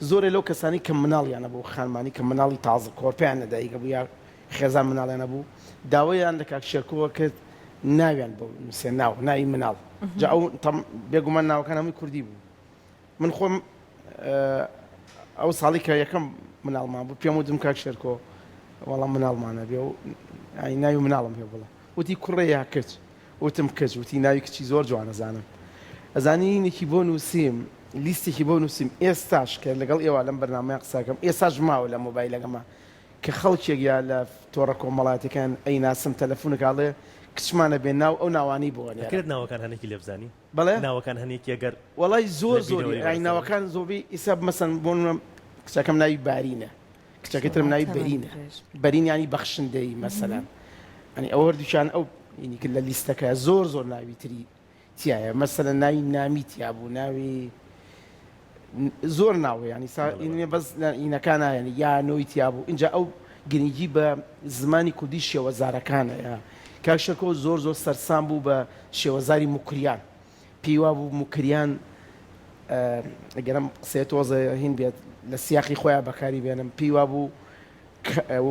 زۆرێ لەو کەسانی کە مناڵیانە بوو خانمانی کە مناڵی تازە کۆرپیان نەدایکە بوو یا خێزان مناڵیانە بوو داوایان لە کاک شێرکۆوە کرد ناویان بۆ نووسێ ناوی مناڵ جا ئەو بێگومان ناوەکان هەمووی کوردی بوو من خۆم ئەو ساڵی کە یەکەم مناڵمان بوو پێم وتم کاک شێرکۆ وەڵام مناڵمانە بێ و ناوی مناڵم پێ بڵە وتی کوڕێ یا کچ وتم کچ وتی ناوی کچی زۆر جوانەزانم ئەزانی نێکی بۆ نووسیم لیستێکی بۆ نووسیم ئێستاش کە لەگەڵ ئێوە لەم بەرنامەیە قساکەم ئێستاش ماوە لە مۆبایلەکەمە کە خەڵکێک یا لە تۆڕە کۆمەڵاتەکان ئەی ناسم تەلەفۆنێکاڵێ کچمانە بێ ناو ئەو ناوانی بۆنێ کرد ناوەکان هەنێکی لێبزانی بەڵێ ناوەکان هەنێکی ئەگەر وەڵای زۆر ناوەکان زۆبی ئیساب مەسەن بۆ کچەکەم ناوی بارینە کچەکەترم ناوی بەرینە بەرین ینی بەخشندەی مەسەلەن ئەنی ئەوە هەردووچیان ئەو ینی کرد لە لیستەکە زۆر ناوی تری تایە مەسەلەن ناوی نامی تیا بوو ناوی زۆر ناوە ینی بەس ئینەکان ینی یا نۆی تیا بوو اینجا ئەو گرنگی بە زمانی کوردی شێوەزارەکانە کاکشەکۆ زۆر سەرسام بوو بە شێوەزاری مکریان پێیوا بوو مکریان ئەگەرم قسەیە تۆزە هین بێت لە سیاقی خۆیان بەکاری بێنم پێیوا بوو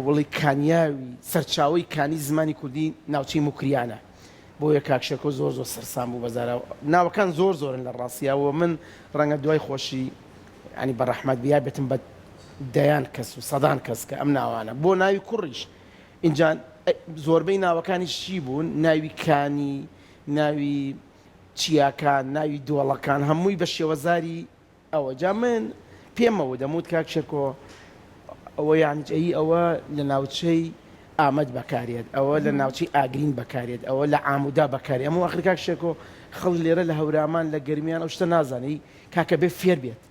وڵی کانیاوی سەرچاوی کانی زمانی کوردی ناوچەی مکریانە بۆیە کاکشەکۆ زۆر سەرسام بوو بەزارە ناوەکان زۆرن لە ڕاستیەوە من ڕەنگە دوای خۆشی ینی بە ڕەحمەت بیا بێتم بە دەیان کەس و سەدان کەس کە ئەم ناوانە بۆ ناوی کوڕیش اینجا زۆربەی ناوەکانیش چی بوون ناوی کانی ناوی چیاکان ناوی دۆڵەکان هەمووی بە شێوەزاری ئەوە جا من پێمەوە دەموت کاکشەکۆ ئەوە یانجایی ئەوە لە ناوچەی ئامەد بەکارێت ئەوە لە ناوچەی ئاگرین بەکارێت ئەوە لە ئامودا بەکارێت ئەمە ئاخر کاکشەکۆ خەڵ لێرە لە هەورامان لە گەرمیان ئەو شتە نازانی کاکە بێ فێر بێت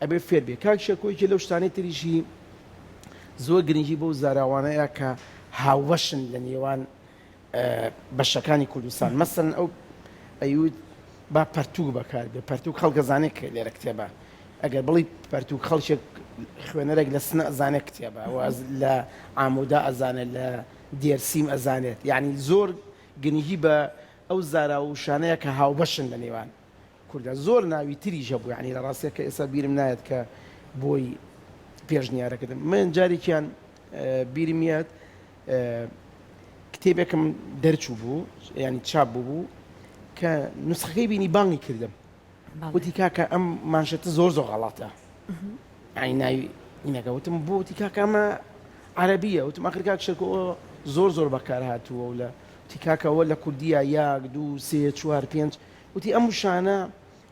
ئەبێ فێر بێت کاکشەکۆیکی لەو شتانەی تریشی زۆر گرنگی بۆ زاراوانەیە کە هاوبەشن لە نێوان بەشەکانی کوردستان مەسەن ئەو ئەیود با پەرتوو بەکار بێ پەرتوو خەڵکە زانێت کە لێرە کتێبە ئەگەر بڵی پەرتوو خەڵکێک خوێنەرێک لە سنە ئەزانێت کتێبە لە ئامۆدا ئەزانێت لە دێرسیم ئەزانێت یعنی زۆر گرنگی بە ئەو زارا و شانەیە کە هاوبەشن لە نێوان کوردە زۆر ناوی تریژە بوو ینی لە ڕاستیە کە ئێستا بیرم نایەت کە بۆی پێشنیارەکەدم من جارێکیان بیرم میاد کتێبێکم دەرچوو بوو ینی چاپ بوو کە نوسخەکەی بینی بانگی کردم وتی کاکە ئەم مانشێتە زۆر غەڵاتە ئای ناوی ئینەکە وتم بۆ وتی کاکە ئەمە عەرەبیە وتم ئاخر کاکشەکۆ زۆر بەکار هاتووە و لە وتی کاکەوە لە کوردیە 1 2 3 4 5 وتی ئەم شانە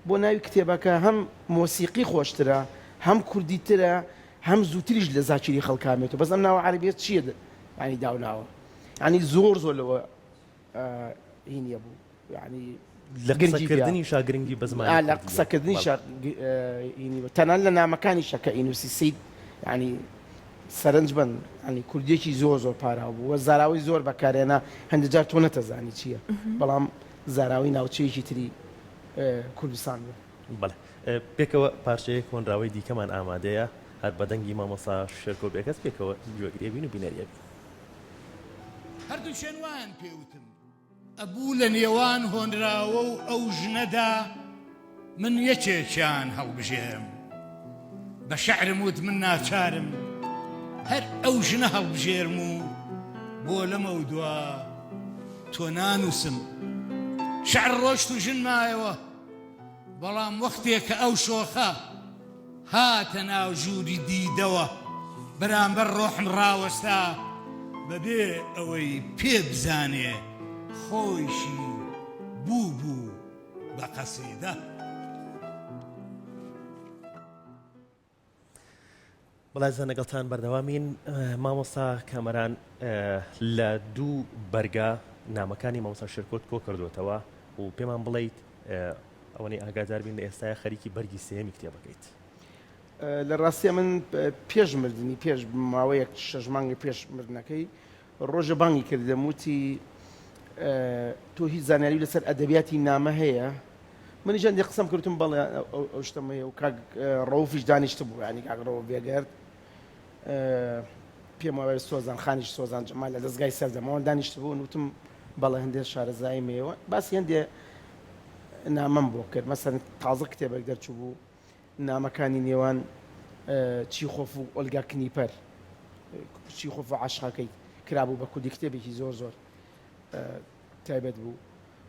بۆ ناوی کتێبەکە هەم مۆسیقی خۆشترە هەم کوردیترە هەم زووتریش لە زاکیری خەڵکامێتەوە بەس ئەم ناوە عەرەبیەت چییە ینی داوناوە ینی زۆر لەوە هینیە بوو ینی لە قسەکردنی شاگرنگی بە زمانی لە قسەکردنی تەنان لە نامەکانی شەکە ئینوسی سید ینی سەرنج بن ینی کوردێکی زۆر پارا بوو وە زاراوی زۆر بەکارێنە هەندێک تۆ نەتەزانی چییە بەڵام زاراوی ناوچەیەکی تری کوردستان بوو بەڵێ پێکەوە پارچەیە کۆنراوی دیکەمان ئامادەیە هەر بەدەنگی مامۆستا شێرکۆ بێکەس پێکەوە گوێگرێ بین و بینەریە بین هەردوو شێنوان پێوتم ئەبوو لە نێوان هۆنراوە و ئەو ژنەدا من یەکێکیان هەڵبژێرم بە شەعرم وت من ناچارم هەر ئەو ژنە هەڵبژێرم و بۆ لەمە و دوا تۆ نانووسم شەعر ڕۆشت و ژن مایەوە بەڵام وەختێک کە ئەو شۆخە هاتە ناو ژووری دیدەوە بەرامبەر ڕۆحم ڕاوەستا بەبێ ئەوەی پێ بزانێ خۆیشی بوو بە قەسیدە بەڵای لەگەڵتان بەردەوامین مامۆستا کامەران لە دوو بەرگە نامەکانی مامۆستا شێرکۆ کۆ کردوێتەوە و پێمان بڵیت ئەوەی ئاگادار بین لە ئێستاە خەریکی بەرگی سێمی کتێبەکەیت لە ڕاستیە من پێش مردنی پێش ماوەیەک 6 مانگی پێش مردنەکەی ڕۆژە بانگی کردم وتی تۆ هیچ زانیاری لەسەر ئەدەبیاتی نامە هەیە منیش هەندێک قسەم کردم بەڵێ ئەو شتەمەیە و کاک ڕەوفیش دانیشت بوو ینی کاک ڕەوف بێگەرد پێم وایە سۆزان خانیش سۆزان جەمال لە دەستگای سەردەمەوە دانیشت بوو وتم بەڵێ هەندێک شارەزایی مێوە باسی هەندێ نامەم بۆ کرد مەسەن تازە کتێبێک دەرچوو بوو نامەکانی نێوان چیخۆف و ئۆلگا کنیپەر چیخۆف و عاشقەکەی کرابوو بە کوردی کتێبێکی زۆر تایبەت بوو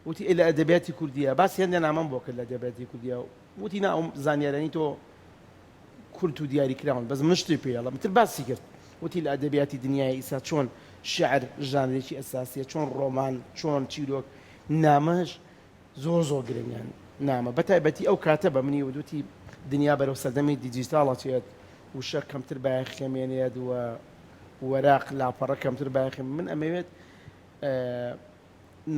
وتی لە ئەدەبیاتی کوردیە باسی هەندێک نامەم بۆ کرد لە ئەدەبیاتی کوردیە وتی نا ئەو زانیارانی تۆ کورت و دیاری کراون بەس من شتی پێڵە متر باسی کرد وتی لە ئەدەبیاتی دنیای ئیسا چۆن شعر ژانرێکی ئەساسیە چۆن ڕۆمان چۆن چیرۆک نامەش زۆر گرنگیان نامە بەتایبەتی ئەو کاتە بە منی ودوتی دنیا بەرەو سەردەمی دیجیتاڵەچێت وشە کەمتر باخێمێنێت و وەراق لاپەڕە کەمتر باخێم من ئەمەوێت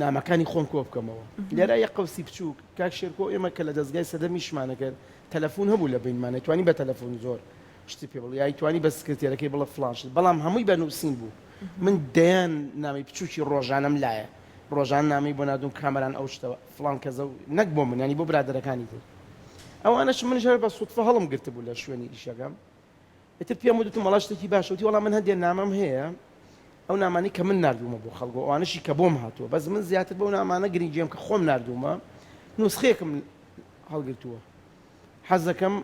نامەکانی خۆم کۆ بکەمەوە لێرە یە قەوسی بچووک کاک شێرکۆ ئێمە کە لە دەستگای سەدەمیشمانە کرد تەلەفۆن هەبوو لە بینمانە توانی بە تەلەفۆن زۆر شتی پێ بڵێ یایتوانی بە سکرتێرەکەی بڵە فلانش بەڵام هەمووی بەنووسین بوو من دەیان نامی بچووکی ڕۆژانم لایە ڕۆژان نامی بۆ نادوم کامەران ئەو شتەوە فلان کەزە و نەک بۆ من ینی بۆ برادەرەکانی تر ئەوانەش من ژێر بە سوتفە هەڵم گرت بوو لە شوێنی ئیشەکەم ئیتر پێم وتم وەڵا شتێکی باشەوتی وەڵام من هەندێک نامەم هەیە ئەو نامانی کە من نردومە بۆ خەڵکو ئەوانشی کە بۆم هاتووە بەس من زیاتر بەو نامانە گرنگجێم کە خۆم نردومە نوسخەیەکم هەڵگرتووە حەز دەکەم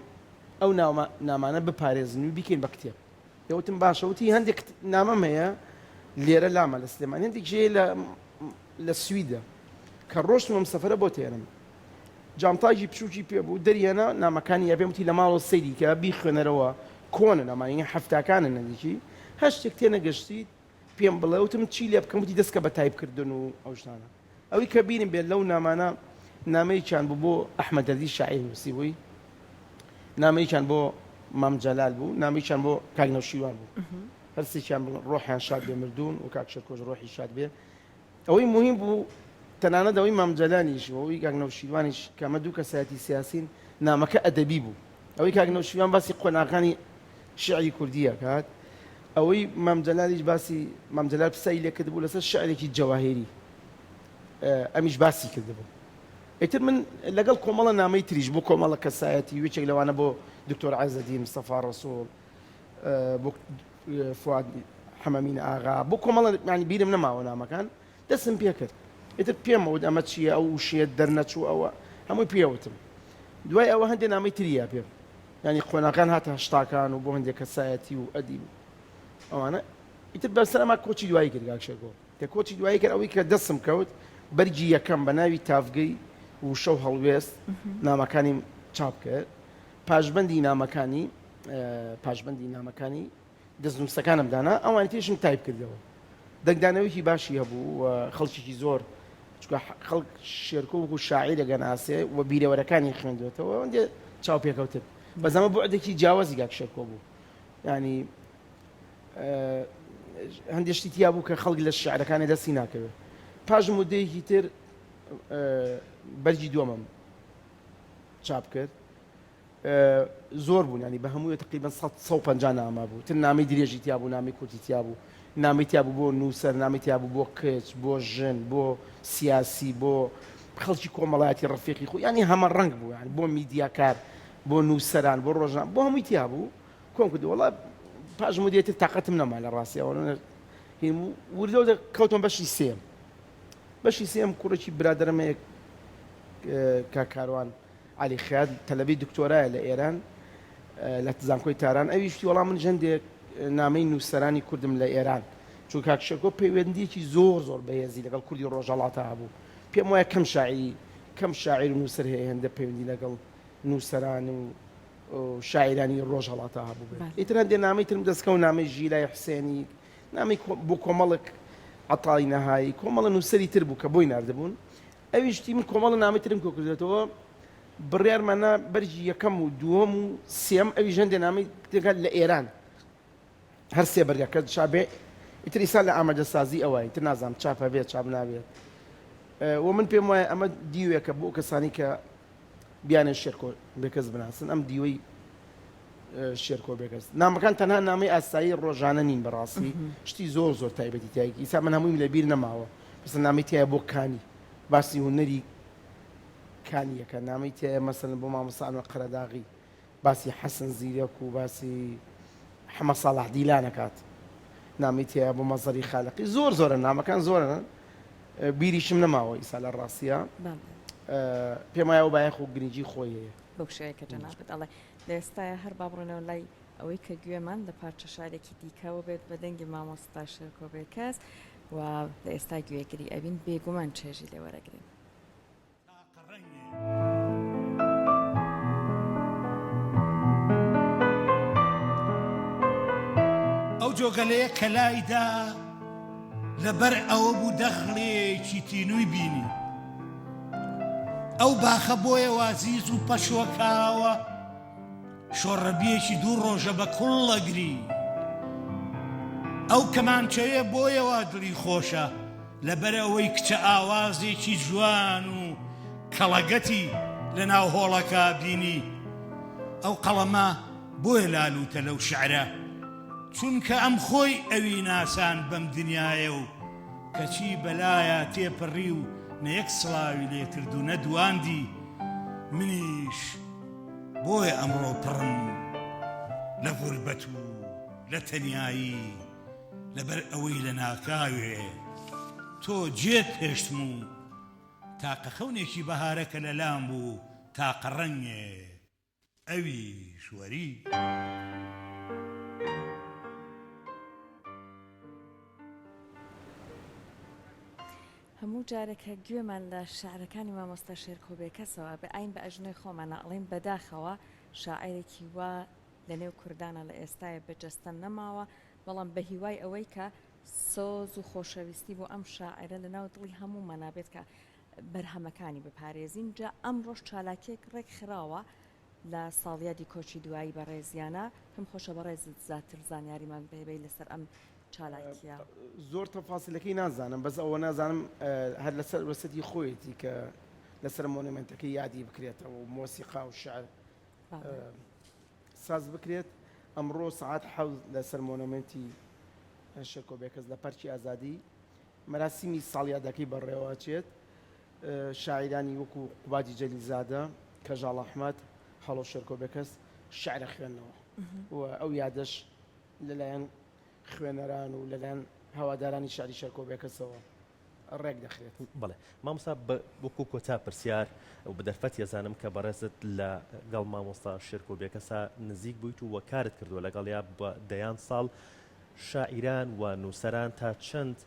ئەو نامانە بپارێزن و بیکەین بە کتێب دەوتم باشەوتی هەندێک نامەم هەیە لێرە لامە لە سلێمان هەندێک ژێ لە سویدە کە ڕۆشتمم سەفرە بۆ تێرم جامتاژی پشوکی پێ بوو دەریێنە نامەکانی یا پێمتی لە ماڵەوە سەیری کە بیخوێنەرەوە کۆنە نامانە هەفتاکانە نەندێکی هەشتێک تێنەگەشتی پێم بڵێ وتم چی لێ بکەم وتی دەستکە بە تایبکردن و ئەو شتانە ئەوەی کە بینیم بێت لەو نامانە نامەیەکیان بوو بۆ ئەحمەدەردی شاعیر نووسی بووی نامەیەکیان بۆ مام جەلال بوو نامەیەکیان بۆ کاک نەوشیروان بوو هەرسێکیان ڕۆحیان شاد بێ مردوون و کاک شەرکۆژ ڕۆحی شاد بێ ئەوەی مهم بوو تەنانەت ئەوەی مام جەلانیش ئەوەی کاک نەوشیروانیش کە ئەمە دوو کەسایەتی سیاسین نامەکە ئەدەبی بوو ئەوەی کاک نەوشیروان باسی قۆناغانی شعری کوردی ئەکات ئەوەی مام جەلالیش باسی مام جەلال پسەی لێ کردبوو لەسەر شعرێکی جەواهیری ئەمیش باسی کردبوو ئیتر من لەگەڵ کۆمەڵە نامەی تریش بۆ کۆمەڵە کەسایەتی وێچێک لەوانە بۆ دکتۆر عەیزەدین مستەفا ڕەسوڵ بۆ فواد حەمەمین ئاغا بۆ کۆمەڵە ینی بیرم نەماوە نامەکان دەستم پێ کرد ئیتر پێمەوت ئەمە چییە ئەو شێت دەرنەچوو ئەوە هەمووی پێوتم دوای ئەوە هەندێک نامەی تریە پێم ینی خۆناکان هاتە هەشتاکان و بۆ هەندێک کەسایەتی و ئەدی ئەوانە ئیتر بەسەر ئەمە کۆچی دوایی کرد کاکشێرکۆ کە کۆچی دوایی کرد ئەوەی کە دەستم کەوت بەرگی یەکەم بە ناوی تافگەی وشە و هەڵوێست نامەکانی چاپ کرد پاشبەندی نامەکانی دەستنووسەکانم دانا ئەوان تێشم تایپ کردەوە دەنگدانەوەیکی باشی هەبوو و خەڵکیی زۆر خەڵک شێرکۆ وەکو شاعیرە گەناسێ و بیرەوەرەکانی خوێندوێتەوە ئەوەندێ چاو پێکەوتن بەزەمە بۆعدێکی جیاوازی کاکشێرکۆ بوو ینی هەندێک شتی تیا بوو کە خەڵک لە شعرەکانی دەستی ناکەوێت پاش مودەیەکی تر بەرگی دووەمەم چاپ کرد زۆر بوون ینی بە هەمووی تقریبا 150 نامە بوو تر نامی درێژی تیا بوو نامی کورتی تیا بوو نامی تیا بوو بۆ نووسەر نامی تیا بوو بۆ کچ بۆ ژن بۆ سیاسی بۆ خەڵکی کۆمەڵایەتی ڕفیقی خۆ ینی هەمە ڕەنگ بوو ینی بۆ میدیاکار بۆ نووسەران بۆ ڕۆژان بۆ هەمووی تیا بوو کۆم کردو وەڵا پاش مودێتر تاقەتم نەما لە ڕاستیەوە وردە کەوتم بەشی سێم کوڕێکی برادرەمەیەک کاکاروان علی خیاد تەلەبی دکتۆرایە لە ئێران لە زانکۆی تاران ئەویشتی وەڵام من ژەندێک نامەی نووسەرانی کوردم لە ئێران چون کاکشێرکۆ پەیوەندیەکی زۆر بەهێزی لەگەڵ کوردی ڕۆژهەڵاتە هەبوو پێم وایە کەم شاعیر و نووسەر هەیە هەندە پەیوەندی لەگەڵ نووسەران و شاعیرانی ڕۆژهەڵاتە هەبوو ئیتر هەندێک نامەی ترم دەستکە و نامەی ژیلای حسێنی نامی بۆ کۆمەڵک عەتای نەهایی کۆمەڵە نووسەری تر بوو کە بۆی ناردەبوون ئەویشتی من کۆمەڵە نامی ترم کۆ کردێتەوە بڕیارمانە بەرجی یەکەم و دووەم و سێم ئەوی ژەندێ نامی تێکات لە ئێران هەر سێ بەرگەکە چابێ ئیتر ئیسا لە ئامادەسازی ئەوەی تر نازانم چاپە بێت چاپ نابێت و من پێم وایە ئەمە دیوێکە بۆ کەسانی کە بیانە شێرکۆ بێکەس بناسن ئەم دیوەی شێرکۆ بێکەس نامەکان تەنها نامەی ئاسایی ڕۆژانە نین بەڕاستی شتی زۆر تایبەتی تایکی ئیسا من هەمووی لە بیر نەماوە بەس نامی تایە بۆ کانی باسی هونەری کانیەکە نامی تایە مەسەلەن بۆ مامۆستا قەرەداغی باسی حەسەن زیرەک و باسی حەمە ساڵح دیلان ئەکات نامی تایە بۆ مەزەری خالقی زۆرە نامەکان زۆرن بیریشم نەماوە ئیسا لە ڕاستیە پێم وایە بایەخ و گرنگی خۆی هەیە بەو شەیەکە جەنابەت ئەڵێ لە ئێستاە هەر با بڕۆنەوە لای ئەوەی کە گوێمان لە پارچە شارێکی دیکەوە بێت بە دەنگی مامۆستا شێرکۆ بێکەس و لە ئێستا گوێگری ئەبین بێگومان چێژی لێ وەرەگرین ئەو جۆگەلەیە کە لایدا لەبەر ئەوە بوو دەخڵێکی تینووی بینی ئەو باخە بۆیە وازیز و پەشۆکاوە شۆڕەبیەکی دوو ڕۆژە بە کوڵەگری ئەو کەمانچەیە بۆیەوە دڵی خۆشە لەبەر ئەوەی کچە ئاوازێکی جوان و کەڵەگەتی لە ناو هۆڵەکە بینی ئەو قەڵەمە بۆیە لالوتە لەو شعرە چونکە ئەم خۆی ئەوی ناسان بەم دنیاە و کەچی بەلایە تێپەڕی و نەیەک سڵاوی لێ کرد و نەدواندی منیش بۆیە ئەمڕۆ پڕم لە غوربەت و لە تەنیایی لەبەر ئەوەی لە ناکاوێ تۆ جێت هێشتم و تاقە خەونێکی بەهارەکە لە لام بوو تاقە ڕەنگێ ئەوی شوەری هەموو جارێکە گوێمان لە شعرەکانی مامۆستا شێرکۆبێکەسەوە بە ئاین بە ئەژنۆی خۆمان ئەڵێن بەداخەوە شاعرێکی وا لە نێو کوردانە لە ئێستاە بەجەستە نەماوە بەڵام بە هیوای ئەوەی کە سۆز و خۆشەویستی بۆ ئەم شاعرە لە ناو دڵی هەموو مەنابێت کە بەرهەمەکانی بپارێزین جا ئەم ڕۆژ چالاکێک ڕێک خراوە لە ساڵیادی کۆچی دوایی بەڕێزیانە پێم خۆشە بەڕێزت زیاتر زانیاریمان بێبەی لەسەر ئەم چالاکیە زۆر تەفاسیلەکەی نازانم بەس ئەوە نازانم هەر لەسەر وەسەتی خۆیەتی کە لەسەر مۆنمنتەکەی یادی بکرێتەوە و مۆسیقا و شعر ساز بکرێت ئەمڕۆ سعات حەوت لەسەر مۆنمنتی شێرکۆبێکەس لە پەرچی ئازادی مەراسیمی ساڵیادەکەی بەڕێوەچێت شاعرانی وەکو قوبادی جەلیزادە کەژاڵ ئەحمەد هەڵۆ شێرکۆبێکەس شعرە خوێندنەوە و ئەو یادەش لەلایەن خوێنەران و لەلایەن هەوادارانی شاری شێرکۆبێکەسەوە ڕێک دەخرێت. بڵێ مامۆستا وەکو کۆتا پرسیار و بە دەرفەت ێزانم کە بەڕێزت لەگەڵ مامۆستا شێرکۆبێکەسا نزیک بوویت و وەکارت کردووە لەگەڵیا بە دەیان ساڵ شاعیران و نووسەران تا چەند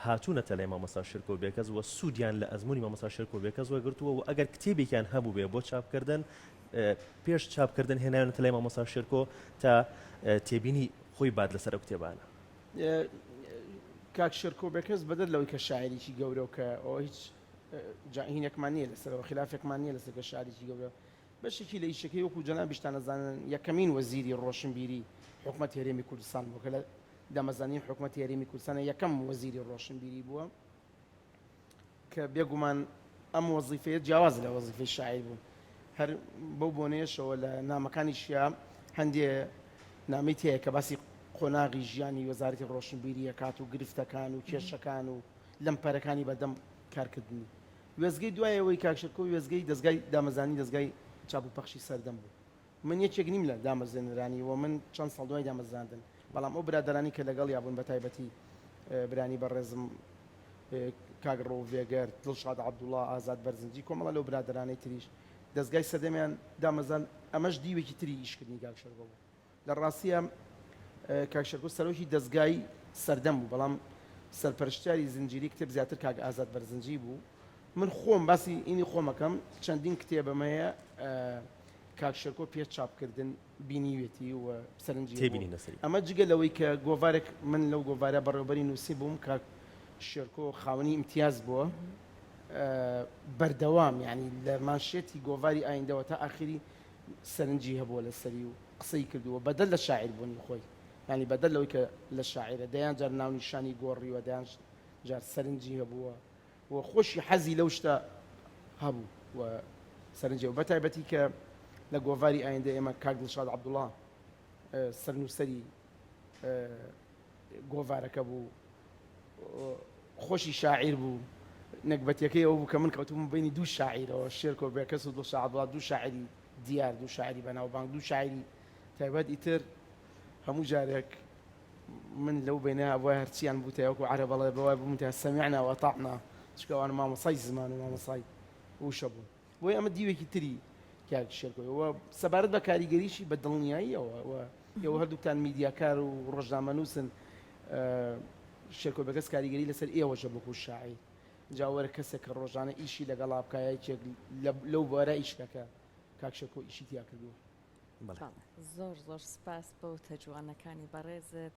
هاتوونەتە لای مامۆستا شێرکۆبێکەس و سوودیان لە ئەزمموی مامۆستا شێرکۆبێکەس وەگرتووە و ئەگەر کتێبێکیان هەبوو بێ بۆ چاپکردن پێش چاپکردن هێناوێنێتە لای مامۆستا شێرکۆ تا تێبینی خۆی باد لەسەر ئەو کتێبانە. کاک شێرکۆبێکەس بەدەر لەوەی کە شاعریی گەورە و کە ئەو هیچ هینێکمان نییە لەسەرەوە خلافێکمان نییە لەسەر کە شاعریی گەورە بەشێکی لە ئیشەکەی وەکو جەنابیشتان نەزانن یەکەمین وەزیری ڕۆشنبیری حکومەت هێرێمی کوردستان بوو کە لە دامەزانی حکومەت هێرێمی کوردستانە یەکەم وەزیری ڕۆشنبیری بووە کە بێگومان ئەم وەزیفەیە جیاواز لە وەزیفەی شاعیر بوو هەر بەو بۆنەیەشەوە لە نامەکانیشیە هەندێ نامەی هەیە کە باسی قۆناغی ژیانی وەزارەتی ڕۆشنبیری ئەکات و گرفتەکان و کێشەکان و لەمپەرەکانی بەدەم کارکردنی وێزگەی دوایەوەی کاک شێرکۆ وێزگەی دەستگای دامەزانی دەستگای چاپ و پەخشی سەردەم بوو من یەکێک نیم لە دامەزێنرانی و من چەند ساڵ دوای دامەزاندن بەڵام ئەو برادرانی کە لەگەڵ یابوون بە تایبەتی برانی بەڕێزم کاگڕۆ و وێگەر دڵشاد عەبدوڵڵا ئازاد بەرزنجی کۆمەڵە لەو برادرانەی تریش دەستگای سەردەمیان دامەزان ئەمەش دیوێکی تری ئیشکردنی کاک شێرکۆ بوو لە ڕاستیە کاک شێرکۆ سەرۆکی دەستگای سەردەم بوو بەڵام سەرپەرشتیاری زنجیری کتێب زیاتر کاک ئازاد بەرزنجی بوو من خۆم باسی ئینی خۆمەکەم چەندین کتێبەمەیە کاک شێرکۆ پێ چاپکردن بینیوێتی و سەرنجی ئەمە جگە لەوەی کە گۆڤارێک من لەو گۆڤارە بەڕێوەبەری نووسی بووم کاک شێرکۆ خاوەنی ئیمتیاز بووە بەردەوام یعنی لە مانشێتی گۆڤاری ئایندەوە تا ئاخری سەرنجی هەبووە لەسەری و قسەی کردووە بەدەل لە شاعیر بوونی خۆی ینی بەدەل لەوەی کە لە شاعرە دەیان جار ناونیشانی گۆڕیوە دەیان جار سەرنجی هەبووە و خۆشی حەزی لەو شتە هەبوو و سەرنجی و بەتایبەتی کە لە گۆڤاری ئایندە ئێمە کاک دڵشاد عەبدوڵڵا سەرنووسەری گۆڤارەکە بوو خۆشی شاعیر بوو نەکبەتیەکەی ئەو بوو کە من کەوتبووم بینی دوو شاعیرەوە شێرکۆبێکەس و دڵشاد عەبدوڵڵا دوو شاعری دیار دوو شاعری بەناوبانگ دوو شاعری تایبەت ئیتر هەموو جارێک من لەو بینە ئەوە هەرچیان بوو تەوەکو عەرەبەڵێ بەوای بووم تا سەمیعنا وەطەعنا چکەوان مامۆسای زمان و مامۆسای وشە بوون بۆی ئەمە دیوێکی تری کاک شێرکۆیەوە سەبارەت بە کاریگەریشی بە دڵنیاییەوە ئێوە هەردووکتان میدیاکار و ڕۆژنامە نووسن شێرکۆبێکەس کاریگەری لەسەر ئێوەشە بۆکو شاعیر جاوەرە کەسێک کە ڕۆژانە ئیشی لەگەڵا بکایەکێک لەو بۆرە ئیشەکە کاک شێرکۆ ئیشی تیا کردووە زۆر زۆر سپاس بۆ تەجوانەکانی بەڕێزت